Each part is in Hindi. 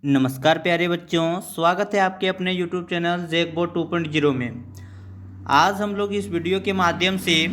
नमस्कार प्यारे बच्चों, स्वागत है आपके अपने YouTube चैनल जैकबोर्ड 2.0 में। आज हम लोग इस वीडियो के माध्यम से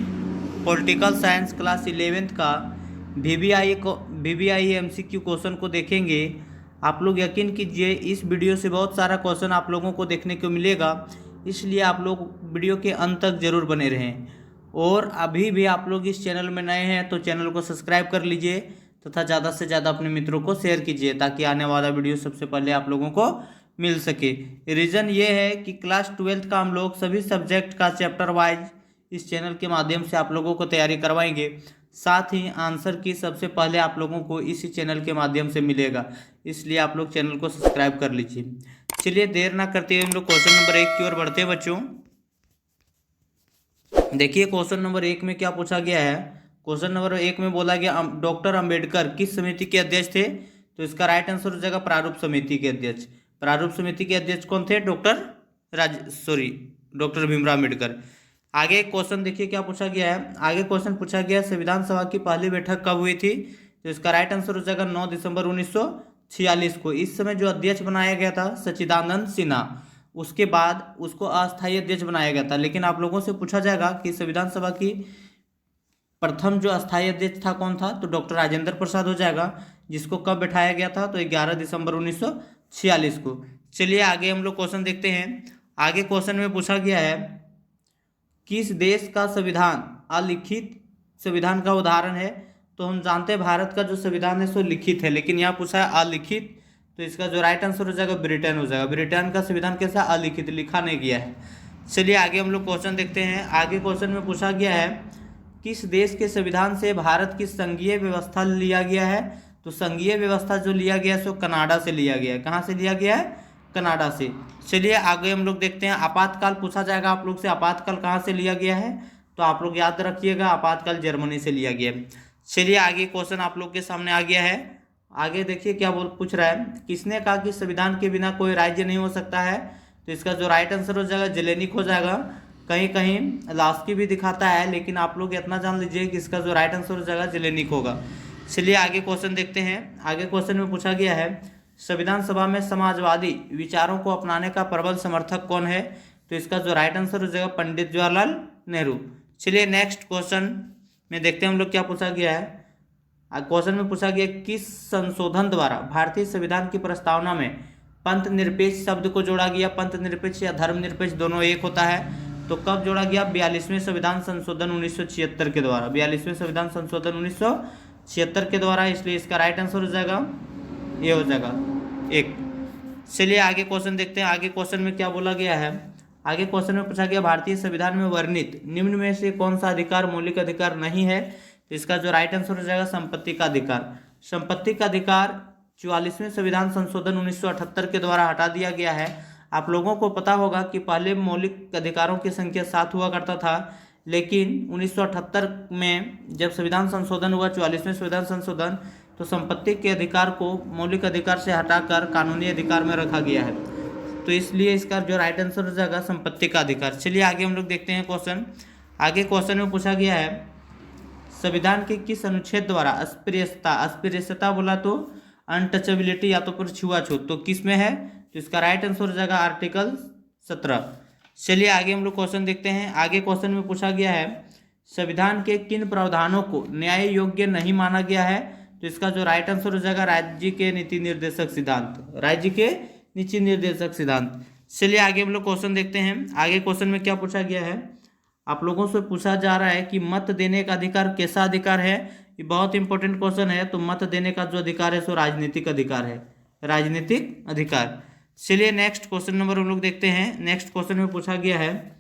पॉलिटिकल साइंस क्लास 11th का VBI MCQ क्वेश्चन को देखेंगे। आप लोग यकीन कीजिए, इस वीडियो से बहुत सारा क्वेश्चन आप लोगों को देखने को मिलेगा, इसलिए आप लोग वीडियो के अंत तक जरूर बने रहें। और अभी भी आप लोग इस चैनल में नए हैं तो चैनल को सब्सक्राइब कर लीजिए तथा ज़्यादा से ज़्यादा अपने मित्रों को शेयर कीजिए ताकि आने वाला वीडियो सबसे पहले आप लोगों को मिल सके। रीज़न ये है कि क्लास 12th का हम लोग सभी सब्जेक्ट का चैप्टर वाइज इस चैनल के माध्यम से आप लोगों को तैयारी करवाएंगे। साथ ही आंसर की सबसे पहले आप लोगों को इसी चैनल के माध्यम से मिलेगा, इसलिए आप लोग चैनल को सब्सक्राइब कर लीजिए। चलिए देर ना करते हुए हम लोग क्वेश्चन नंबर 1 की ओर बढ़ते हैं बच्चों। देखिए क्वेश्चन नंबर 1 में क्या पूछा गया है। क्वेश्चन नंबर 1 में बोला गया डॉक्टर अंबेडकर किस समिति के अध्यक्ष थे, तो इसका राइट आंसर हो जाएगा प्रारूप समिति के अध्यक्ष। प्रारूप समिति के अध्यक्ष कौन थे? डॉक्टर भीमराव अंबेडकर। आगे क्वेश्चन देखिए क्या पूछा गया है। आगे क्वेश्चन पूछा गया संविधान सभा की पहली बैठक कब हुई थी, तो इसका राइट आंसर हो जाएगा 9 दिसंबर 1946 को। इस समय जो अध्यक्ष बनाया गया था सच्चिदानंद सिन्हा, उसके बाद उसको अस्थायी अध्यक्ष बनाया गया था। लेकिन आप लोगों से पूछा जाएगा कि संविधान सभा की प्रथम जो अस्थायी अध्यक्ष था कौन था, तो डॉक्टर राजेंद्र प्रसाद हो जाएगा, जिसको कब बैठाया गया था, तो 11 दिसंबर 1946 को। चलिए आगे हम लोग क्वेश्चन देखते हैं। आगे क्वेश्चन में पूछा गया है किस देश का संविधान अलिखित संविधान का उदाहरण है, तो हम जानते हैं भारत का जो संविधान है सो लिखित है, लेकिन यहाँ पूछा है अलिखित, तो इसका जो राइट आंसर हो जाएगा ब्रिटेन हो जाएगा। ब्रिटेन का संविधान कैसा? अलिखित, लिखा नहीं गया है। चलिए आगे हम लोग क्वेश्चन देखते हैं। आगे क्वेश्चन में पूछा गया है किस देश के संविधान से भारत की संघीय व्यवस्था लिया गया है, तो संघीय व्यवस्था जो लिया गया है सो कनाडा से लिया गया है। कहाँ से लिया गया है? कनाडा से। चलिए आगे हम लोग देखते हैं। आपातकाल पूछा जाएगा आप लोग से, आपातकाल कहाँ से लिया गया है, तो आप लोग याद रखिएगा आपातकाल जर्मनी से लिया गया है। चलिए आगे क्वेश्चन आप लोग के सामने आ गया है। आगे देखिए क्या पूछ रहा है, किसने कहा कि संविधान के बिना कोई राज्य नहीं हो सकता है, तो इसका जो राइट आंसर हो जाएगा जेलेनिक हो जाएगा। कहीं कहीं लास्की भी दिखाता है, लेकिन आप लोग इतना जान लीजिए कि इसका जो राइट आंसर हो जाएगा जेलेनिक होगा। चलिए आगे क्वेश्चन देखते हैं। आगे क्वेश्चन में पूछा गया है संविधान सभा में समाजवादी विचारों को अपनाने का प्रबल समर्थक कौन है, तो इसका जो राइट आंसर हो जाएगा पंडित जवाहरलाल नेहरू। चलिए नेक्स्ट क्वेश्चन में देखते हैं हम लोग क्या पूछा गया है। क्वेश्चन में पूछा गया किस संशोधन द्वारा भारतीय संविधान की प्रस्तावना में पंथ निरपेक्ष शब्द को जोड़ा गया। पंथ निरपेक्ष या धर्म निरपेक्ष दोनों एक होता है, तो कब जोड़ा गया? 42वें संविधान संशोधन 1976 के द्वारा। 42वें संविधान संशोधन 1976 के द्वारा, इसलिए इसका राइट आंसर हो जाएगा ये हो जाएगा 1। चलिए आगे क्वेश्चन देखते हैं। आगे क्वेश्चन में क्या बोला गया है। आगे क्वेश्चन में पूछा गया भारतीय संविधान में वर्णित निम्न में से कौन सा अधिकार मौलिक अधिकार नहीं है, तो इसका जो राइट आंसर हो जाएगा संपत्ति का अधिकार। संपत्ति का अधिकार 44वें संविधान संशोधन 1978 के द्वारा हटा दिया गया है। आप लोगों को पता होगा कि पहले मौलिक अधिकारों की संख्या 7 हुआ करता था, लेकिन 1978 में जब संविधान संशोधन हुआ 44वें संविधान संशोधन, तो संपत्ति के अधिकार को मौलिक अधिकार से हटाकर कानूनी अधिकार में रखा गया है, तो इसलिए इसका जो राइट आंसर हो जाएगा संपत्ति का अधिकार। चलिए आगे हम लोग देखते हैं क्वेश्चन। आगे क्वेश्चन में पूछा गया है संविधान के किस अनुच्छेद द्वारा अस्पृश्यता बोला तो अनटचेबिलिटी या तो फिर छुआछूत, तो किस में है, तो इसका राइट आंसर हो जाएगा आर्टिकल 17। चलिए आगे हम लोग क्वेश्चन देखते हैं। आगे क्वेश्चन में पूछा गया है संविधान के किन प्रावधानों को न्याय योग्य नहीं माना गया है, तो इसका जो राइट आंसर हो जाएगा राज्य के नीति निर्देशक सिद्धांत। राज्य के नीति निर्देशक सिद्धांत। चलिए आगे हम लोग क्वेश्चन देखते हैं। आगे क्वेश्चन में क्या पूछा गया है। आप लोगों से पूछा जा रहा है कि मत देने का अधिकार कैसा अधिकार है, ये बहुत इंपॉर्टेंट क्वेश्चन है। तो मत देने का जो अधिकार है सो राजनीतिक अधिकार है, राजनीतिक अधिकार। चलिए नेक्स्ट क्वेश्चन नंबर हम लोग देखते हैं। नेक्स्ट क्वेश्चन में पूछा गया है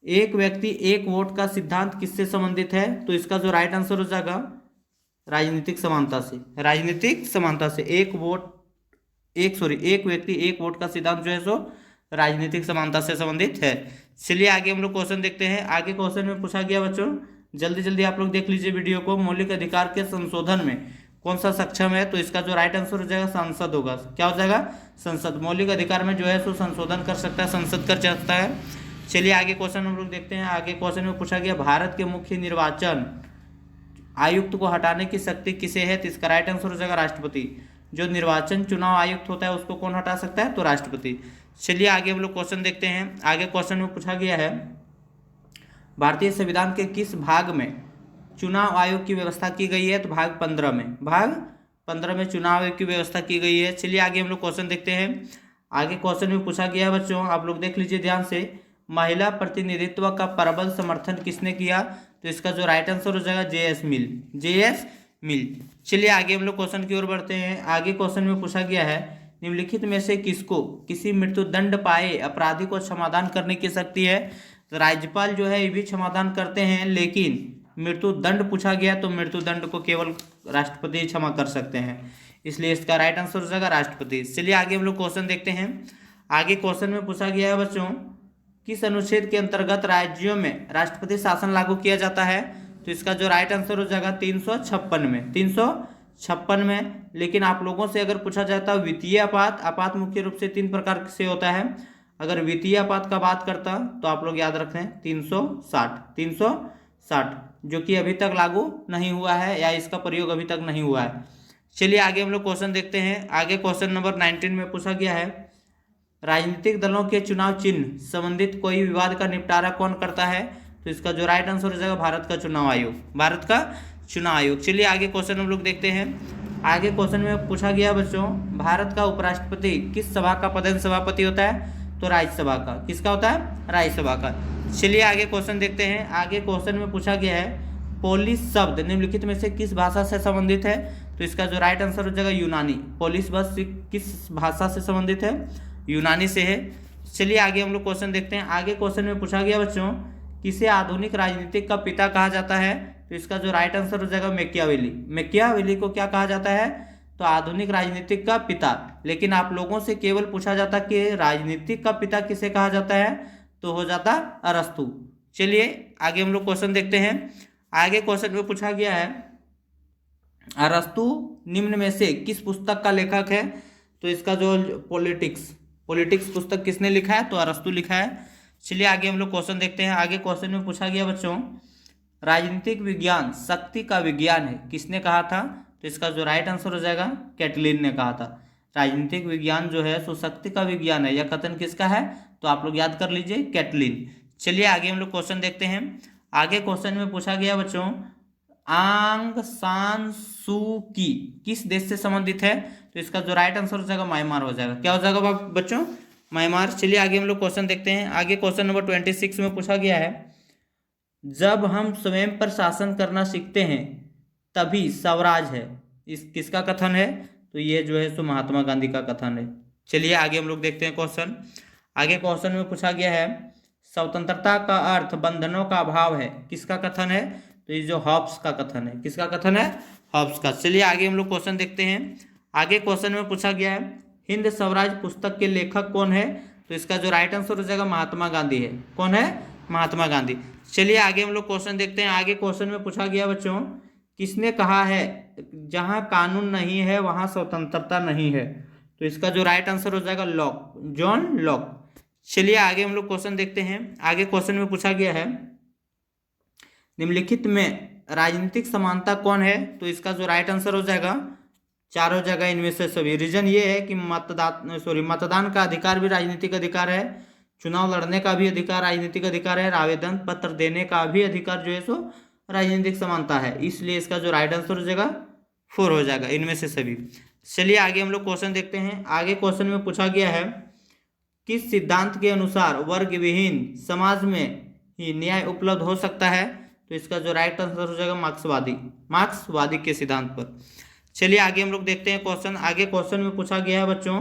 एक व्यक्ति एक वोट का सिद्धांत किससे संबंधित है, तो इसका जो राइट आंसर हो जाएगा राजनीतिक समानता से। राजनीतिक समानता से एक व्यक्ति एक वोट का सिद्धांत जो है सो राजनीतिक समानता से संबंधित है। चलिए आगे हम लोग क्वेश्चन देखते हैं। आगे क्वेश्चन में पूछा गया बच्चों, जल्दी जल्दी आप लोग देख लीजिए वीडियो को, मौलिक अधिकार के संशोधन में कौन सा सक्षम है, तो इसका जो राइट आंसर हो जाएगा संसद होगा। क्या हो जाएगा? संसद। मौलिक अधिकार में जो है सो संशोधन कर सकता है, संसद कर सकता है। चलिए आगे क्वेश्चन हम लोग देखते हैं। आगे क्वेश्चन में पूछा गया भारत के मुख्य निर्वाचन आयुक्त को हटाने की शक्ति किसे है, तो इसका राइट आंसर हो जाएगा राष्ट्रपति। जो निर्वाचन चुनाव आयुक्त होता है उसको कौन हटा सकता है? तो राष्ट्रपति। चलिए आगे हम लोग क्वेश्चन देखते हैं। आगे क्वेश्चन में पूछा गया है भारतीय संविधान के किस भाग में चुनाव आयोग की व्यवस्था की गई है? तो भाग 15 में, भाग 15 में चुनाव आयोग की व्यवस्था की गई है। चलिए आगे हम लोग क्वेश्चन देखते हैं। आगे क्वेश्चन में पूछा गया है बच्चों, आप लोग देख लीजिए ध्यान से, महिला प्रतिनिधित्व का प्रबल समर्थन किसने किया? तो इसका जो राइट आंसर हो जाएगा जे.एस. मिल, जे.एस. मिल। चलिए आगे हम लोग क्वेश्चन की ओर बढ़ते हैं। आगे क्वेश्चन में पूछा गया है निम्नलिखित में से किसको किसी मृत्यु दंड पाए अपराधी को क्षमादान करने की शक्ति है? तो राज्यपाल जो है ये भी क्षमादान करते हैं, लेकिन मृत्यु दंड पूछा गया तो मृत्यु दंड को केवल राष्ट्रपति क्षमा कर सकते हैं, इसलिए इसका राइट आंसर हो जाएगा राष्ट्रपति। चलिए आगे हम लोग क्वेश्चन देखते हैं। आगे क्वेश्चन में पूछा गया है बच्चों, किस अनुच्छेद के अंतर्गत राज्यों में राष्ट्रपति शासन लागू किया जाता है? तो इसका जो राइट आंसर हो जाएगा 356 में, 356 में। लेकिन आप लोगों से अगर पूछा जाता है वित्तीय आपात, आपात मुख्य रूप से 3 प्रकार से होता है। अगर वित्तीय आपात का बात करता तो आप लोग याद रखें 360, जो कि अभी तक लागू नहीं हुआ है या इसका प्रयोग अभी तक नहीं हुआ है। चलिए आगे हम लोग क्वेश्चन देखते हैं। आगे क्वेश्चन नंबर 19 में पूछा गया है राजनीतिक दलों के चुनाव चिन्ह संबंधित कोई विवाद का निपटारा कौन करता है? तो इसका जो राइट आंसर हो जाएगा भारत का चुनाव आयोग, भारत का चुनाव आयोग। चलिए आगे क्वेश्चन हम लोग देखते हैं। आगे क्वेश्चन में पूछा गया बच्चों, भारत का उपराष्ट्रपति किस सभा का पदेन सभापति होता है? तो राज्यसभा का। किसका होता है? राज्यसभा का। चलिए आगे क्वेश्चन देखते हैं। आगे क्वेश्चन में पूछा गया है पोलिस शब्द निम्नलिखित में से किस भाषा से संबंधित है? तो इसका जो राइट आंसर हो जाएगा यूनानी। पोलिस बस किस भाषा से संबंधित है? यूनानी से है। चलिए आगे हम लोग क्वेश्चन देखते हैं। आगे क्वेश्चन में पूछा गया बच्चों, किसे आधुनिक राजनीतिक का पिता कहा जाता है? तो इसका जो राइट आंसर हो जाएगा मैकियावेली। मैकियावेली को क्या कहा जाता है? तो आधुनिक राजनीतिक का पिता। लेकिन आप लोगों से केवल पूछा जाता कि राजनीतिक का पिता किसे कहा जाता है? तो हो जाता अरस्तु। चलिए आगे हम लोग क्वेश्चन देखते हैं। आगे क्वेश्चन में पूछा गया है अरस्तु निम्न में से किस पुस्तक का लेखक है? तो इसका जो पॉलिटिक्स पुस्तक किसने लिखा है? तो अरस्तु लिखा है। चलिए आगे हम लोग क्वेश्चन देखते हैं। आगे क्वेश्चन में पूछा गया बच्चों, राजनीतिक विज्ञान शक्ति का विज्ञान है, किसने कहा था? तो इसका जो राइट आंसर हो जाएगा कैटलिन ने कहा था। राजनीतिक विज्ञान जो है सो शक्ति का विज्ञान है, यह कथन किसका है? तो आप लोग याद कर लीजिए कैटलिन। चलिए आगे हम लोग क्वेश्चन देखते हैं। आगे क्वेश्चन में पूछा गया बच्चों, आंग सान सू की किस देश से संबंधित है? तो इसका जो राइट आंसर हो जाएगा म्यांमार हो जाएगा। क्या हो जाएगा बच्चों? म्यांमार। चलिए आगे हम लोग क्वेश्चन देखते हैं। आगे क्वेश्चन नंबर 26 में पूछा गया है, जब हम स्वयं पर शासन करना सीखते हैं तभी स्वराज है, इस किसका कथन है? तो ये जो है सो महात्मा गांधी का कथन है। चलिए आगे हम लोग देखते हैं क्वेश्चन। आगे क्वेश्चन में पूछा गया है स्वतंत्रता का अर्थ बंधनों का अभाव है, किसका कथन है? तो ये जो हॉब्स का कथन है। किसका कथन है? हॉब्स का। चलिए आगे हम लोग क्वेश्चन देखते हैं। आगे क्वेश्चन में पूछा गया है हिंद स्वराज पुस्तक के लेखक कौन है? तो इसका जो राइट आंसर हो जाएगा महात्मा गांधी है। कौन है? महात्मा गांधी। चलिए आगे हम लोग क्वेश्चन देखते हैं। आगे क्वेश्चन में पूछा गया बच्चों, किसने कहा है जहां कानून नहीं है वहां स्वतंत्रता नहीं है? तो इसका जो राइट आंसर हो जाएगा लॉक, जॉन लॉक। चलिए आगे हम लोग क्वेश्चन देखते हैं। आगे क्वेश्चन में पूछा गया है निम्नलिखित में राजनीतिक समानता कौन है? तो इसका जो राइट आंसर हो जाएगा चारों जगह इनमें से सभी। रीजन ये है कि मतदान का अधिकार भी राजनीतिक अधिकार है, चुनाव लड़ने का भी अधिकार राजनीतिक अधिकार है, आवेदन पत्र देने का भी अधिकार जो है सो राजनीतिक समानता है, इसलिए इसका जो राइट आंसर हो जाएगा 4 हो जाएगा इनमें से सभी। चलिए आगे हम लोग क्वेश्चन देखते हैं। आगे क्वेश्चन में पूछा गया है किस सिद्धांत के अनुसार वर्ग विहीन समाज में ही न्याय उपलब्ध हो सकता है? तो इसका जो राइट आंसर हो जाएगा मार्क्सवादी के सिद्धांत पर। चलिए आगे हम लोग देखते हैं क्वेश्चन। आगे क्वेश्चन में पूछा गया है बच्चों,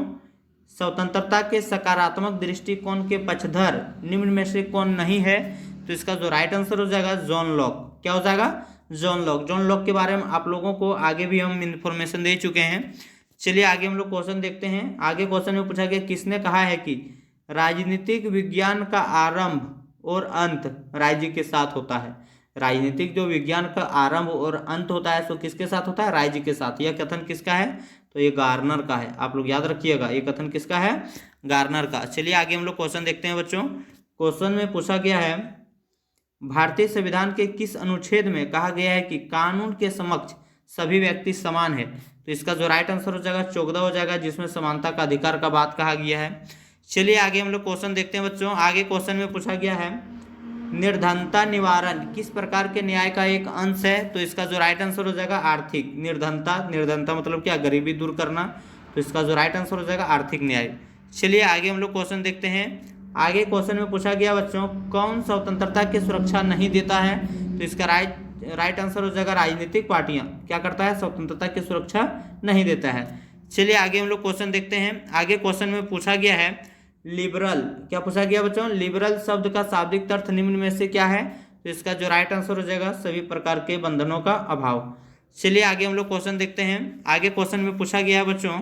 स्वतंत्रता के सकारात्मक दृष्टिकोण के पक्षधर निम्न में से कौन नहीं है? तो इसका जो राइट आंसर हो जाएगा जॉन लॉक। क्या हो जाएगा? John Locke. जॉन लॉक के बारे में आप लोगों को आगे भी हम इन्फॉर्मेशन दे चुके हैं। चलिए आगे हम लोग क्वेश्चन देखते हैं। आगे क्वेश्चन में पूछा गया किसने कहा है कि राजनीतिक विज्ञान का आरंभ और अंत राज्य के साथ होता है? राजनीतिक जो विज्ञान का आरंभ और अंत होता है सो किसके साथ होता है? राज्य के साथ। यह कथन किसका है? तो ये गार्नर का है। आप लोग याद रखिएगा, ये कथन किसका है? गार्नर का। चलिए आगे हम लोग क्वेश्चन देखते हैं बच्चों। क्वेश्चन में पूछा गया है भारतीय संविधान के किस अनुच्छेद में कहा गया है कि कानून के समक्ष सभी व्यक्ति समान है। तो इसका जो राइट आंसर हो जाएगा 14 हो जाएगा, जिसमें समानता का अधिकार का बात कहा गया है। चलिए आगे हम लोग क्वेश्चन देखते हैं बच्चों। आगे क्वेश्चन में पूछा गया है निर्धनता निवारण किस प्रकार के न्याय का एक अंश है। तो इसका जो राइट आंसर हो जाएगा आर्थिक। निर्धनता मतलब क्या, गरीबी दूर करना। तो इसका जो राइट आंसर हो जाएगा आर्थिक न्याय। चलिए आगे हम लोग क्वेश्चन देखते हैं। आगे क्वेश्चन में पूछा गया बच्चों कौन स्वतंत्रता की सुरक्षा नहीं देता है। तो इसका राइट आंसर हो जाएगा राजनीतिक पार्टियां क्या करता है, स्वतंत्रता की सुरक्षा नहीं देता है। चलिए आगे हम लोग क्वेश्चन देखते हैं। आगे क्वेश्चन में पूछा गया है लिबरल, क्या पूछा गया बच्चों, लिबरल शब्द का शाब्दिक अर्थ निम्न में से क्या है। तो इसका जो राइट आंसर हो जाएगा सभी प्रकार के बंधनों का अभाव। चलिए आगे हम लोग क्वेश्चन देखते हैं। आगे क्वेश्चन में पूछा गया है बच्चों,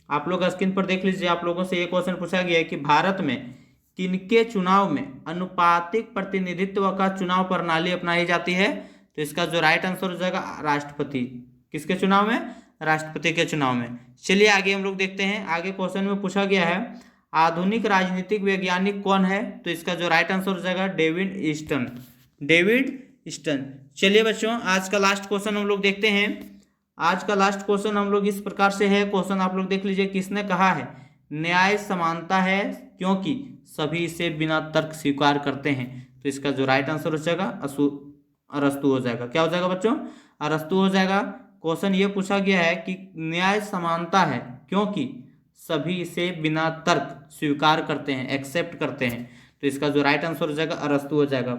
आप लोग स्क्रीन पर देख लीजिए, आप लोगों से एक क्वेश्चन पूछा गया है कि भारत में किनके चुनाव में अनुपातिक प्रतिनिधित्व का चुनाव प्रणाली अपनाई जाती है। तो इसका जो राइट आंसर हो जाएगा राष्ट्रपति। किसके चुनाव में, राष्ट्रपति के चुनाव में। चलिए आगे हम लोग देखते हैं। आगे क्वेश्चन में पूछा गया है आधुनिक राजनीतिक वैज्ञानिक कौन है। तो इसका जो राइट आंसर हो जाएगा डेविड ईस्टन। चलिए बच्चों आज का लास्ट क्वेश्चन हम लोग देखते हैं। आज का लास्ट क्वेश्चन हम लोग इस प्रकार से है। क्वेश्चन आप लोग देख लीजिए, किसने कहा है न्याय समानता है क्योंकि सभी इसे बिना तर्क स्वीकार करते हैं। तो इसका जो राइट आंसर हो जाएगा अरस्तु हो जाएगा। क्या हो जाएगा बच्चों, अरस्तु हो जाएगा। क्वेश्चन ये पूछा गया है कि न्याय समानता है क्योंकि सभी इसे बिना तर्क स्वीकार करते हैं, एक्सेप्ट करते हैं। तो इसका जो राइट आंसर हो जाएगा अरस्तु हो जाएगा।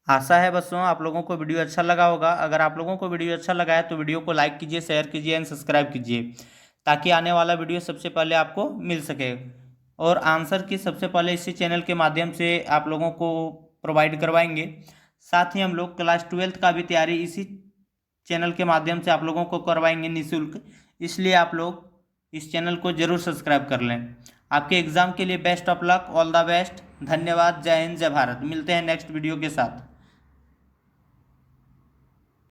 आशा है बच्चों आप लोगों को वीडियो अच्छा लगा होगा। अगर आप लोगों को वीडियो अच्छा लगा है तो वीडियो को लाइक कीजिए, शेयर कीजिए एंड सब्सक्राइब कीजिए, ताकि आने वाला वीडियो सबसे पहले आपको मिल सके। और आंसर की सबसे पहले इसी चैनल के माध्यम से आप लोगों को प्रोवाइड करवाएंगे। साथ ही हम लोग क्लास 12th का भी तैयारी इसी चैनल के माध्यम से आप लोगों को करवाएंगे निःशुल्क। इसलिए आप लोग इस चैनल को जरूर सब्सक्राइब कर लें। आपके एग्ज़ाम के लिए best of luck, all the best. धन्यवाद, जय हिंद, जय भारत। मिलते हैं नेक्स्ट वीडियो के साथ।